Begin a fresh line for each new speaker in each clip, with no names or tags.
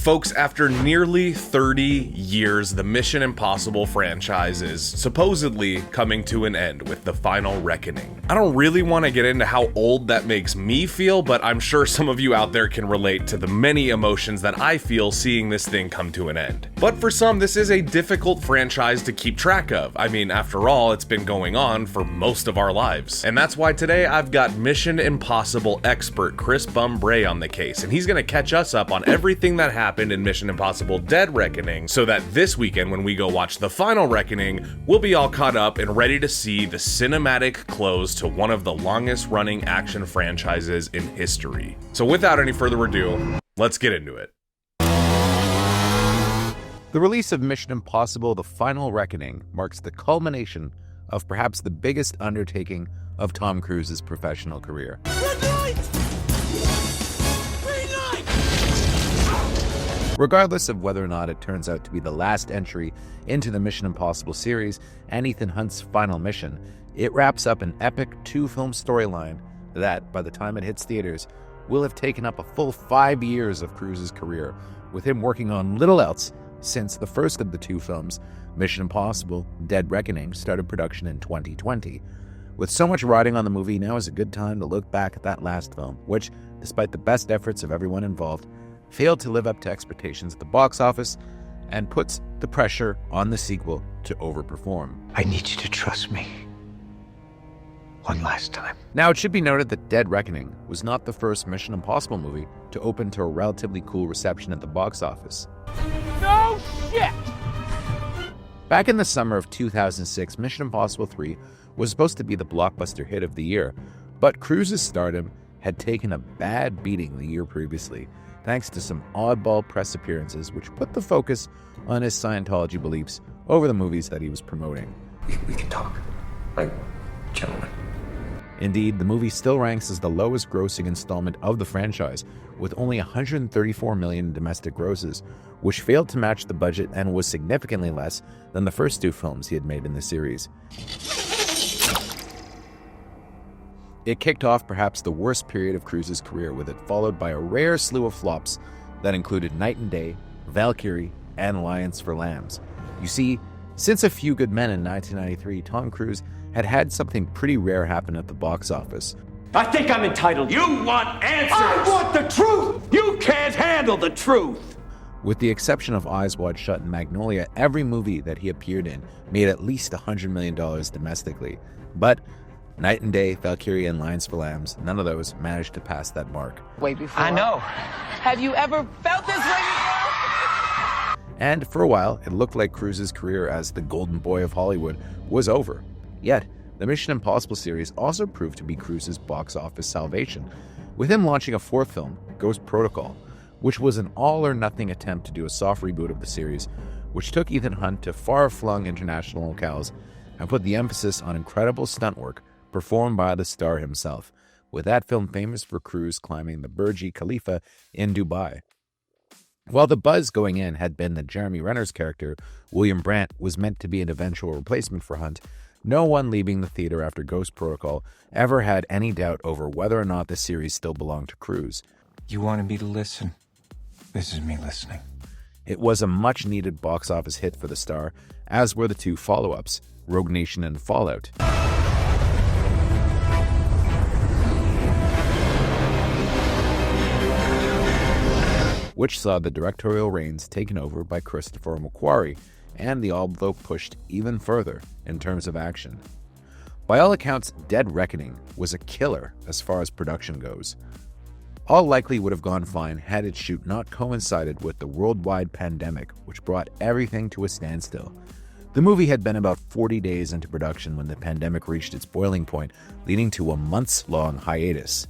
Folks, after nearly 30 years, the Mission Impossible franchise is supposedly coming to an end with The Final Reckoning. I don't really want to get into how old that makes me feel, but I'm sure some of you out there can relate to the many emotions that I feel seeing this thing come to an end. But for some, this is a difficult franchise to keep track of. I mean, after all, it's been going on for most of our lives. And that's why today I've got Mission Impossible expert Chris Bumbray on the case, and he's going to catch us up on everything that happened in Mission Impossible Dead Reckoning, so that this weekend when we go watch The Final Reckoning, we'll be all caught up and ready to see the cinematic close to one of the longest running action franchises in history. So without any further ado, let's get into it.
The release of Mission Impossible The Final Reckoning marks the culmination of perhaps the biggest undertaking of Tom Cruise's professional career. Regardless of whether or not it turns out to be the last entry into the Mission Impossible series and Ethan Hunt's final mission, it wraps up an epic 2-film storyline that, by the time it hits theaters, will have taken up a full 5 years of Cruise's career, with him working on little else since the first of the 2 films, Mission Impossible Dead Reckoning, started production in 2020. With so much riding on the movie, now is a good time to look back at that last film, which, despite the best efforts of everyone involved, failed to live up to expectations at the box office and puts the pressure on the sequel to overperform.
I need you to trust me. One last time.
Now, it should be noted that Dead Reckoning was not the first Mission Impossible movie to open to a relatively cool reception at the box office.
No shit!
Back in the summer of 2006, Mission Impossible 3 was supposed to be the blockbuster hit of the year, but Cruise's stardom had taken a bad beating the year previously, thanks to some oddball press appearances which put the focus on his Scientology beliefs over the movies that he was promoting.
We can talk like gentlemen.
Indeed, the movie still ranks as the lowest grossing installment of the franchise, with only $134 million in domestic grosses, which failed to match the budget and was significantly less than the first 2 films he had made in the series. It kicked off perhaps the worst period of Cruise's career, with it followed by a rare slew of flops that included Night and Day, Valkyrie, and Lions for Lambs. You see, since A Few Good Men in 1993, Tom Cruise had had something pretty rare happen at the box office.
I think I'm entitled.
You want answers!
I want the truth! You can't handle the truth!
With the exception of Eyes Wide Shut and Magnolia, every movie that he appeared in made at least $100 million domestically. But Night and Day, Valkyrie, and Lions for Lambs, none of those managed to pass that mark.
Way before.
I know.
Have you ever felt this way before?
And for a while, it looked like Cruise's career as the golden boy of Hollywood was over. Yet, the Mission Impossible series also proved to be Cruise's box office salvation, with him launching a 4th film, Ghost Protocol, which was an all-or-nothing attempt to do a soft reboot of the series, which took Ethan Hunt to far-flung international locales and put the emphasis on incredible stunt work performed by the star himself, with that film famous for Cruise climbing the Burj Khalifa in Dubai. While the buzz going in had been that Jeremy Renner's character, William Brandt, was meant to be an eventual replacement for Hunt, no one leaving the theater after Ghost Protocol ever had any doubt over whether or not the series still belonged to Cruise.
You wanted me to listen. This is me listening.
It was a much-needed box office hit for the star, as were the 2 follow-ups, Rogue Nation and Fallout. Which saw the directorial reins taken over by Christopher McQuarrie, and the envelope pushed even further in terms of action. By all accounts, Dead Reckoning was a killer as far as production goes. All likely would have gone fine had its shoot not coincided with the worldwide pandemic, which brought everything to a standstill. The movie had been about 40 days into production when the pandemic reached its boiling point, leading to a months-long hiatus.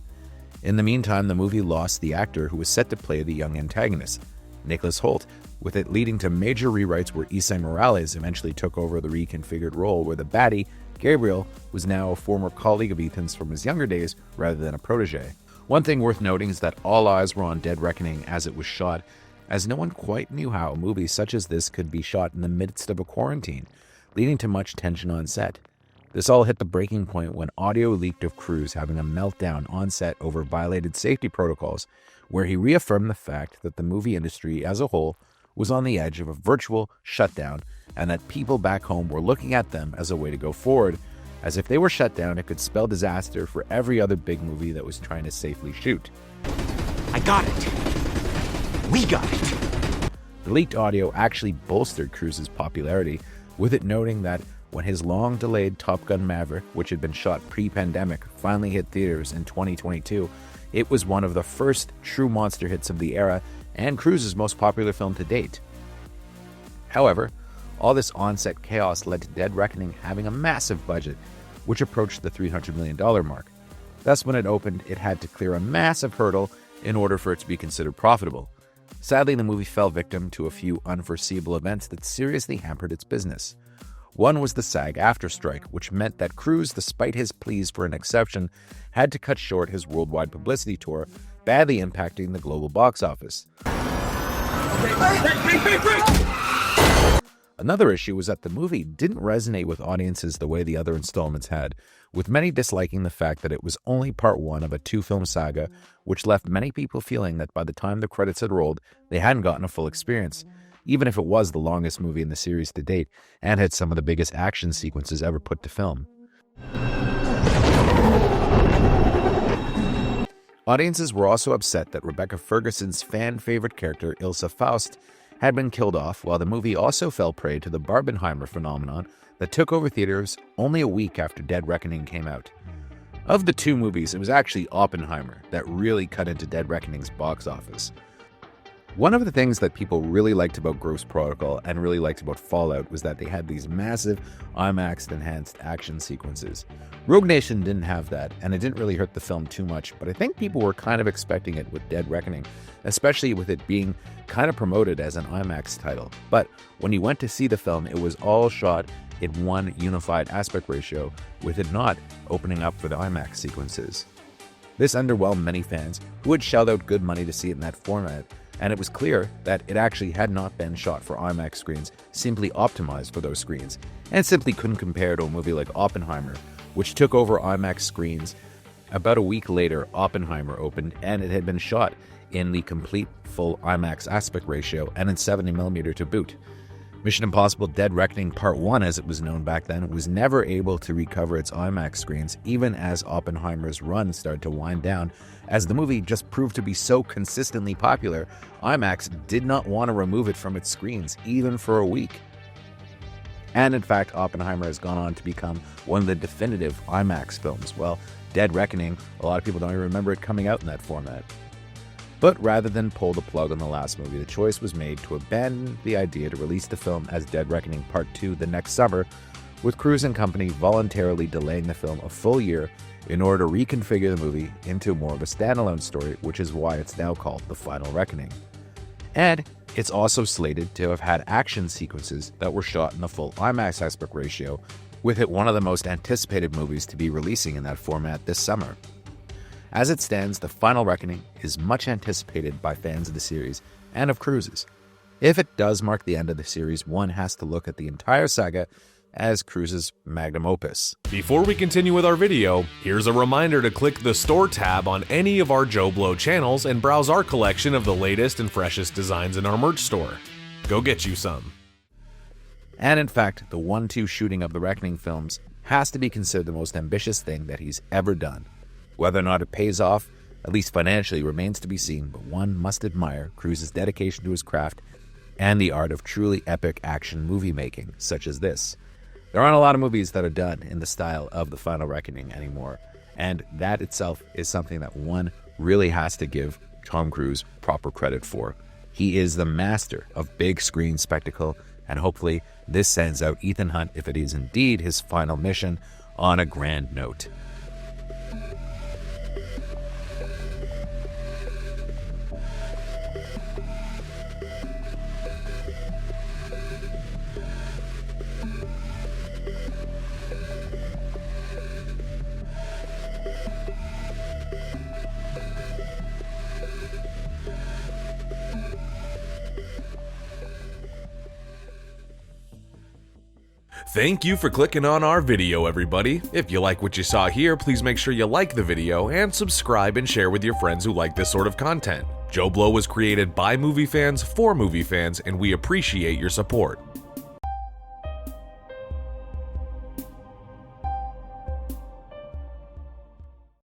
In the meantime, the movie lost the actor who was set to play the young antagonist, Nicholas Hoult, with it leading to major rewrites where Issa Morales eventually took over the reconfigured role, where the baddie, Gabriel, was now a former colleague of Ethan's from his younger days rather than a protege. One thing worth noting is that all eyes were on Dead Reckoning as it was shot, as no one quite knew how a movie such as this could be shot in the midst of a quarantine, leading to much tension on set. This all hit the breaking point when audio leaked of Cruise having a meltdown on set over violated safety protocols, where he reaffirmed the fact that the movie industry as a whole was on the edge of a virtual shutdown and that people back home were looking at them as a way to go forward, as if they were shut down, it could spell disaster for every other big movie that was trying to safely shoot.
I got it. We got it.
The leaked audio actually bolstered Cruise's popularity, with it noting that when his long-delayed Top Gun Maverick, which had been shot pre-pandemic, finally hit theaters in 2022, it was one of the first true monster hits of the era and Cruise's most popular film to date. However, all this on-set chaos led to Dead Reckoning having a massive budget, which approached the $300 million mark. Thus, when it opened, it had to clear a massive hurdle in order for it to be considered profitable. Sadly, the movie fell victim to a few unforeseeable events that seriously hampered its business. One was the SAG-AFTRA strike, which meant that Cruise, despite his pleas for an exception, had to cut short his worldwide publicity tour, badly impacting the global box office. Another issue was that the movie didn't resonate with audiences the way the other installments had, with many disliking the fact that it was only part one of a two-film saga, which left many people feeling that by the time the credits had rolled, they hadn't gotten a full experience, even if it was the longest movie in the series to date and had some of the biggest action sequences ever put to film. Audiences were also upset that Rebecca Ferguson's fan-favorite character, Ilsa Faust, had been killed off, while the movie also fell prey to the Barbenheimer phenomenon that took over theaters only a week after Dead Reckoning came out. Of the two movies, it was actually Oppenheimer that really cut into Dead Reckoning's box office. One of the things that people really liked about Ghost Protocol and really liked about Fallout was that they had these massive IMAX-enhanced action sequences. Rogue Nation didn't have that, and it didn't really hurt the film too much, but I think people were kind of expecting it with Dead Reckoning, especially with it being kind of promoted as an IMAX title. But when you went to see the film, it was all shot in one unified aspect ratio, with it not opening up for the IMAX sequences. This underwhelmed many fans who had shelled out good money to see it in that format, and it was clear that it actually had not been shot for IMAX screens, simply optimized for those screens, and simply couldn't compare to a movie like Oppenheimer, which took over IMAX screens. About a week later, Oppenheimer opened, and it had been shot in the complete full IMAX aspect ratio and in 70mm to boot. Mission Impossible Dead Reckoning Part 1, as it was known back then, was never able to recover its IMAX screens, even as Oppenheimer's run started to wind down. As the movie just proved to be so consistently popular, IMAX did not want to remove it from its screens, even for a week. And in fact, Oppenheimer has gone on to become one of the definitive IMAX films. Well, Dead Reckoning, a lot of people don't even remember it coming out in that format. But rather than pull the plug on the last movie, the choice was made to abandon the idea to release the film as Dead Reckoning Part 2 the next summer, with Cruise and company voluntarily delaying the film a full year in order to reconfigure the movie into more of a standalone story, which is why it's now called The Final Reckoning. And it's also slated to have had action sequences that were shot in the full IMAX aspect ratio, with it one of the most anticipated movies to be releasing in that format this summer. As it stands, The Final Reckoning is much anticipated by fans of the series and of Cruise's. If it does mark the end of the series, one has to look at the entire saga as Cruise's magnum opus.
Before we continue with our video, here's a reminder to click the Store tab on any of our Joe Blow channels and browse our collection of the latest and freshest designs in our merch store. Go get you some.
And in fact, the 1-2 shooting of the Reckoning films has to be considered the most ambitious thing that he's ever done. Whether or not it pays off, at least financially, remains to be seen, but one must admire Cruise's dedication to his craft and the art of truly epic action movie making, such as this. There aren't a lot of movies that are done in the style of The Final Reckoning anymore, and that itself is something that one really has to give Tom Cruise proper credit for. He is the master of big screen spectacle, and hopefully this sends out Ethan Hunt, if it is indeed his final mission, on a grand note.
Thank you for clicking on our video, everybody. If you like what you saw here, please make sure you like the video and subscribe and share with your friends who like this sort of content. Joe Blow was created by movie fans for movie fans, and we appreciate your support.